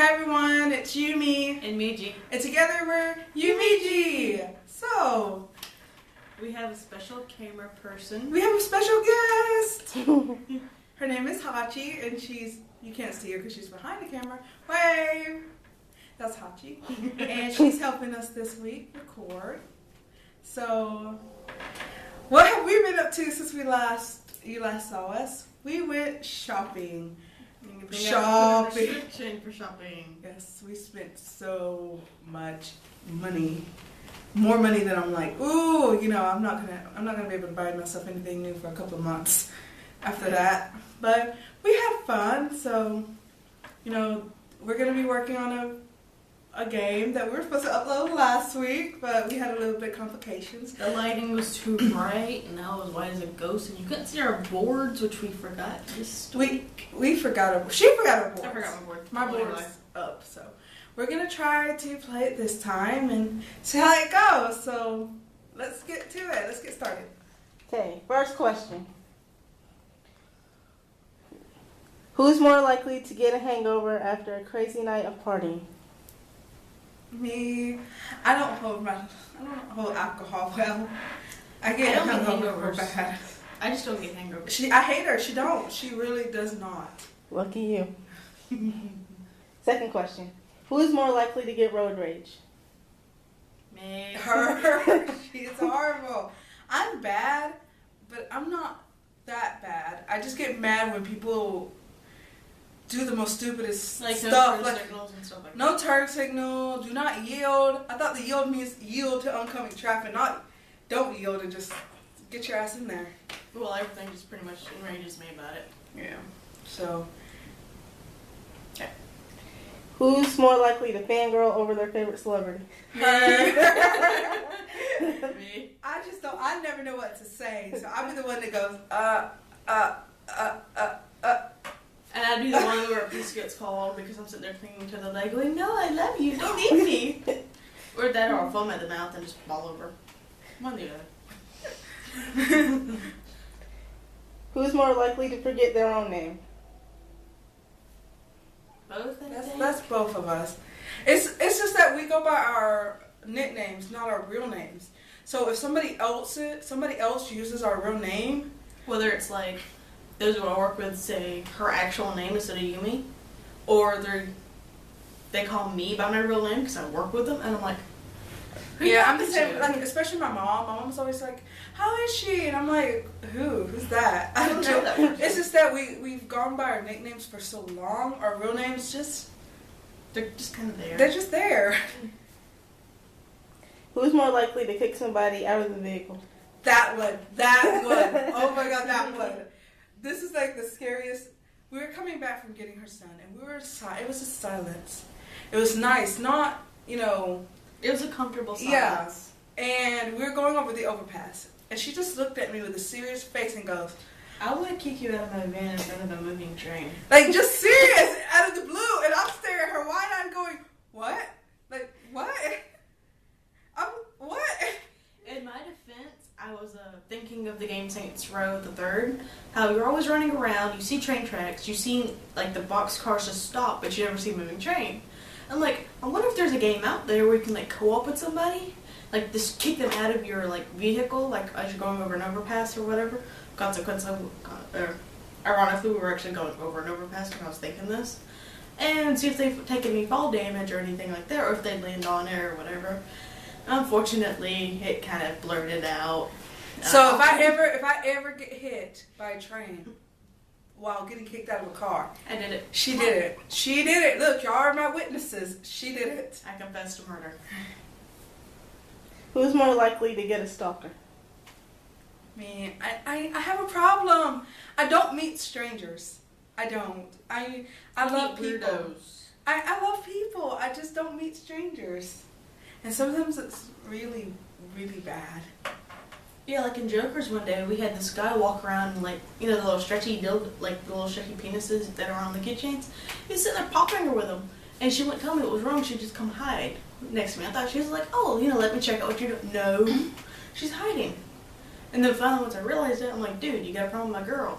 Hi everyone, it's Yumi. And Miji. And together we're Yumiji. So, we have a special camera person. we have a special guest. Her name is Hachi, and you can't see her because she's behind the camera. Wave! That's Hachi. And she's helping us this week record. So, what have we been up to since you last saw us? We went shopping. Shopping. For shopping. Yes, we spent so much money. More money than I'm like, ooh, I'm not gonna be able to buy myself anything new for a couple of months after that. But we had fun, so we're gonna be working on a game that we were supposed to upload last week, but we had a little bit of complications. The lighting was too bright, and I was white as a ghost, and you couldn't see our boards, which we forgot. We forgot she forgot her boards. I forgot my board. My board's up, so we're gonna try to play it this time and see how it goes. So let's get to it. Let's get started. Okay, first question. Who's more likely to get a hangover after a crazy night of partying? Me. I don't hold alcohol well. I get hangovers bad. I just don't get hangovers. I hate her. She don't. She really does not. Lucky you. Second question. Who is more likely to get road rage? Me. Her. She's horrible. I'm bad, but I'm not that bad. I just get mad when people do the most stupidest stuff. No turn signals and stuff like that. No turn signal. Do not yield. I thought the yield means yield to oncoming traffic, not don't yield and just get your ass in there. Well, everything just pretty much enrages me about it. Yeah. So. Okay. Who's more likely to fangirl over their favorite celebrity? Me. I never know what to say, so I'll be the one that goes, And I'd be the one where a piece gets called because I'm sitting there clinging to the leg going, no, I love you, don't leave me. Or that, or I'll foam at the mouth and just fall over. One or the other. Who's more likely to forget their own name? Both, I think. That's both of us. It's just that we go by our nicknames, not our real names. So if somebody else uses our real name, whether it's like those who I work with say her actual name instead of Yumi, or they call me by my real name because I work with them, and I'm like, yeah, I'm the same. Like, especially my mom. My mom's always like, "How is she?" And I'm like, "Who's that?" I don't know that person. It's just that we've gone by our nicknames for so long. Our real names they're just kind of there. They're just there. Who's more likely to kick somebody out of the vehicle? That one. Oh my god, that one. This is like the scariest. We were coming back from getting her son, and it was just silence. It was nice, not, It was a comfortable silence. Yeah. And we were going over the overpass, and she just looked at me with a serious face and goes, I would kick you out of my van in front of a moving train. Like, just serious, out of the blue, and I'm staring at her wide-eyed going, what? Like, what? What? In my defense, I was thinking of the game Saints Row the Third. How you're always running around, you see train tracks, you see like the box cars just stop, but you never see a moving train. I'm like, I wonder if there's a game out there where you can like co-op with somebody, like just kick them out of your like vehicle, like as you're going over an overpass or whatever. Ironically, we were actually going over an overpass when I was thinking this, and see if they've taken any fall damage or anything like that, or if they land on it or whatever. Unfortunately, it kind of blurted out. So if I ever get hit by a train while getting kicked out of a car, I did it. She did it. Look, y'all are my witnesses. She did it. I confessed to murder. Who's more likely to get a stalker? Man, I have a problem. I don't meet strangers. I don't. I love people. Weirdos. I love people. I just don't meet strangers. And sometimes it's really, really bad. Yeah, like in Joker's one day, we had this guy walk around and like, the little stretchy penises that are on the keychains. He was sitting there popping her with them. And she wouldn't tell me what was wrong. She'd just come hide next to me. I thought she was like, oh, let me check out what you're doing. No, she's hiding. And then finally once I realized it, I'm like, dude, you got a problem with my girl.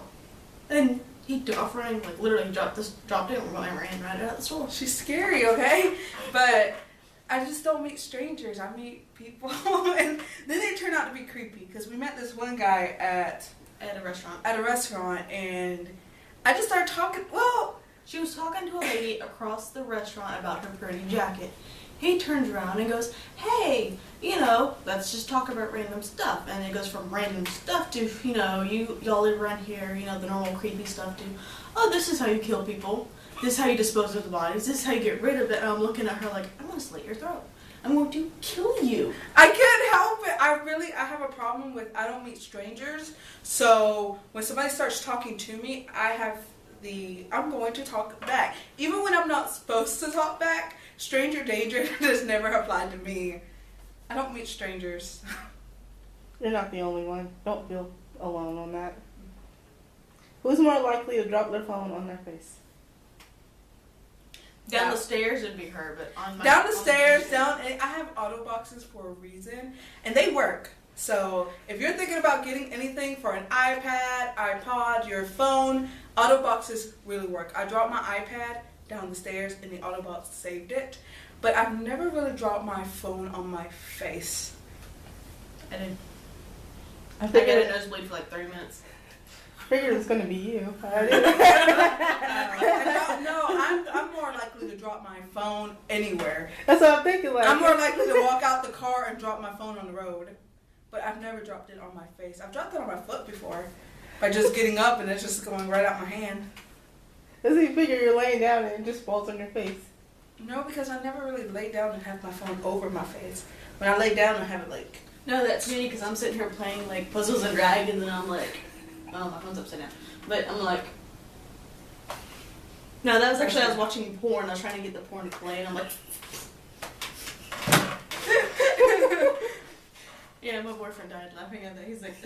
And He off running, like literally dropped it and ran right out the store. She's scary, okay? But I just don't meet strangers. I meet people, and then they turn out to be creepy. Because we met this one guy at a restaurant. At a restaurant, and I just started talking. Well, she was talking to a lady across the restaurant about her pretty jacket. He turns around and goes, "Hey, let's just talk about random stuff." And it goes from random stuff to, y'all live around here, the normal creepy stuff to, "Oh, this is how you kill people. This is how you dispose of the bodies. This is how you get rid of it." And I'm looking at her like, I'm going to slit your throat. I'm going to kill you. I can't help it. I have a problem with, I don't meet strangers. So when somebody starts talking to me, I'm going to talk back. Even when I'm not supposed to talk back, stranger danger has never applied to me. I don't meet strangers. You're not the only one. Don't feel alone on that. Who's more likely to drop their phone on their face? Down the stairs would be her, but down the stairs, I have auto boxes for a reason, and they work. So if you're thinking about getting anything for an iPad, iPod, your phone, auto boxes really work. I dropped my iPad down the stairs, and the auto box saved it. But I've never really dropped my phone on my face. I did. I got a nosebleed for like 30 minutes. I figured it's gonna be you. I'm more likely to drop my phone anywhere. That's what I'm thinking. Like, I'm more likely to walk out the car and drop my phone on the road. But I've never dropped it on my face. I've dropped it on my foot before by just getting up and it's just going right out my hand. Does he figure you're laying down and it just falls on your face? No, because I never really lay down and have my phone over my face. When I lay down, I have it like... No, that's me because I'm sitting here playing like Puzzles and Dragons and I'm like... Oh, my phone's upside down. But I'm like... No, that was actually, I was watching porn. I was trying to get the porn to play and I'm like... Yeah, my boyfriend died laughing at that. He's like...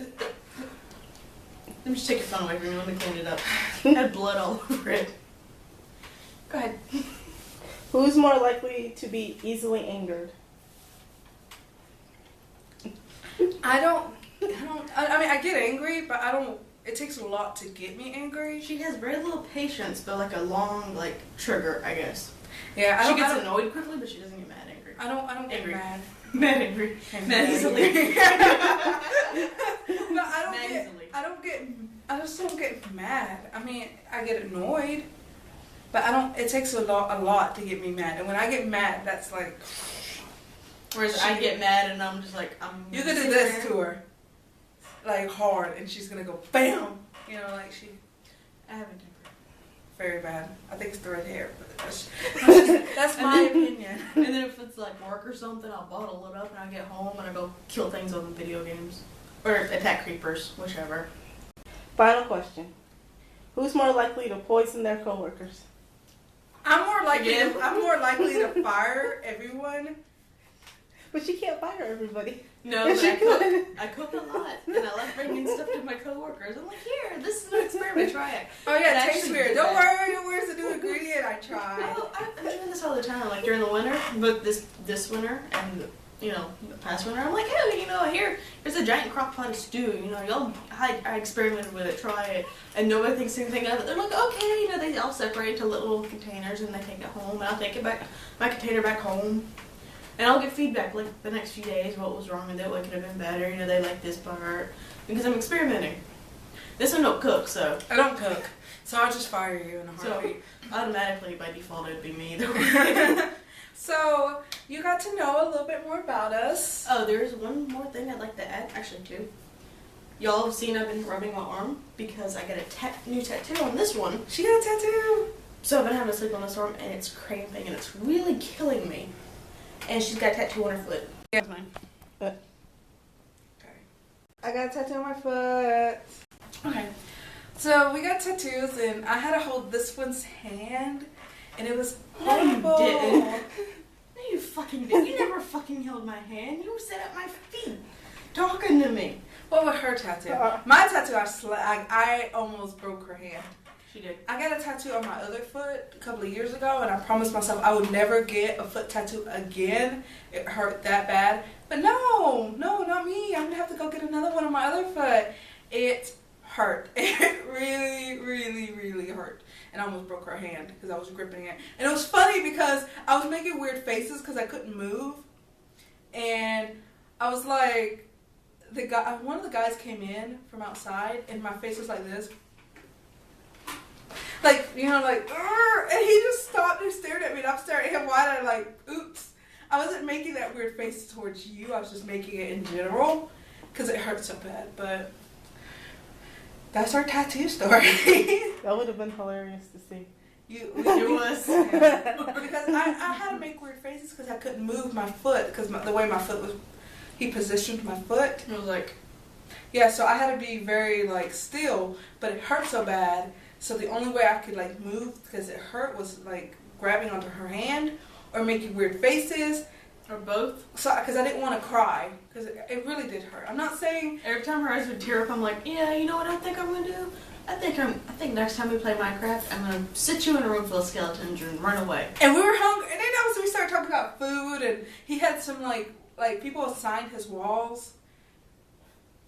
Let me just take your phone away from me. Let me clean it up. I had blood all over it. Go ahead. Who's more likely to be easily angered? I mean, I get angry, but it takes a lot to get me angry. She has very little patience, but like a long, trigger, I guess. Yeah, she gets annoyed quickly, but she doesn't get mad angry. I don't get mad. Mad angry. Mad easily. No, I just don't get mad. I mean, I get annoyed, but it takes a lot to get me mad. And when I get mad, that's like... Whereas I get mad and I'm just like, you're gonna do this to her. Like hard, and she's gonna go BAM! I have a temper. Very bad. I think it's the red hair, but that's my opinion. And then if it's like work or something, I'll bottle it up and I get home and I go kill things on video games. Or attack creepers, whichever. Final question. Who's more likely to poison their coworkers? I'm more likely to fire everyone. But she can't fire everybody. No, but I cook a lot, and I like bringing stuff to my coworkers. I'm like, here, this is an experiment, try it. Oh yeah, it tastes weird. Don't worry, where's the new ingredient? I tried. Oh, I'm doing this all the time, like during the winter, but this winter and the past winter, I'm like, hey, here's a giant crock pot of stew. I experimented with it, try it, and nobody thinks anything of it. They're like, okay, they all separate into little containers, and they take it home, and I'll take my container back home. And I'll get feedback the next few days, what was wrong with it, what could have been better, they like this part, because I'm experimenting. This one don't cook, so. I don't cook, so I'll just fire you in a heartbeat. So, automatically, by default, it'd be me either way. So, you got to know a little bit more about us. Oh, there's one more thing I'd like to add, actually two. Y'all have seen I've been rubbing my arm, because I got a new tattoo on this one. She got a tattoo! So I've been having to sleep on this arm, and it's cramping, and it's really killing me. And she's got a tattoo on her foot. Yeah, that's mine. Okay. I got a tattoo on my foot. Okay. So we got tattoos, and I had to hold this one's hand, and it was horrible. No, you didn't. No, you fucking didn't. You never fucking held my hand. You sat at my feet talking to me. What with her tattoo? My tattoo, I almost broke her hand. She did. I got a tattoo on my other foot a couple of years ago, and I promised myself I would never get a foot tattoo again. It hurt that bad. But no, not me. I'm going to have to go get another one on my other foot. It hurt. It really, really, really hurt. And I almost broke her hand because I was gripping it. And it was funny because I was making weird faces because I couldn't move. And I was like, one of the guys came in from outside and my face was like this. Like, you know, like, "Arr!" And he just stopped and stared at me, and I'm staring at him wide-eyed, like, oops. I wasn't making that weird face towards you, I was just making it in general, because it hurt so bad, but that's our tattoo story. That would have been hilarious to see. It was. Yeah. Because I had to make weird faces because I couldn't move my foot, because the way my foot was, he positioned my foot. It was like, yeah, so I had to be very, like, still, but it hurt so bad. So the only way I could like move because it hurt was like grabbing onto her hand or making weird faces or both. So because I didn't want to cry because it really did hurt. I'm not saying every time her eyes would tear up, I'm like, yeah, you know what I think I'm gonna do? I think next time we play Minecraft, I'm gonna sit you in a room full of skeletons and run away. And we were hungry, and then also we started talking about food, and he had some like people assigned his walls.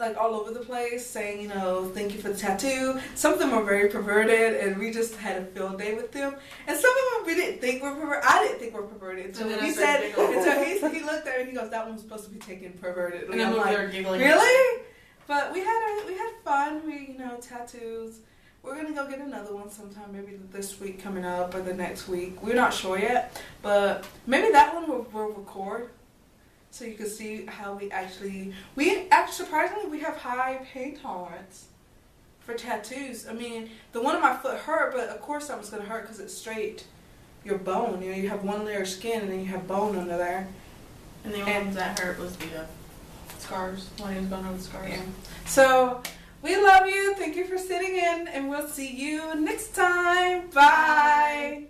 Like all over the place, saying, you know, thank you for the tattoo. Some of them were very perverted, and we just had a field day with them. And some of them we didn't think were perverted. I didn't think were perverted until he said, until he looked at me and he goes, "That one was supposed to be taken perverted." And then I'm we like, were giggling. Really? But we had fun. We tattoos. We're gonna go get another one sometime, maybe this week coming up or the next week. We're not sure yet, but maybe that one we'll record. So you can see how we actually surprisingly, we have high pain tolerance for tattoos. I mean, the one on my foot hurt, but of course that was going to hurt because it's straight your bone. You know, you have one layer of skin and then you have bone under there. And the only ones that hurt was the scars. One was going over the scars. Yeah. So, we love you. Thank you for sitting in, and we'll see you next time. Bye.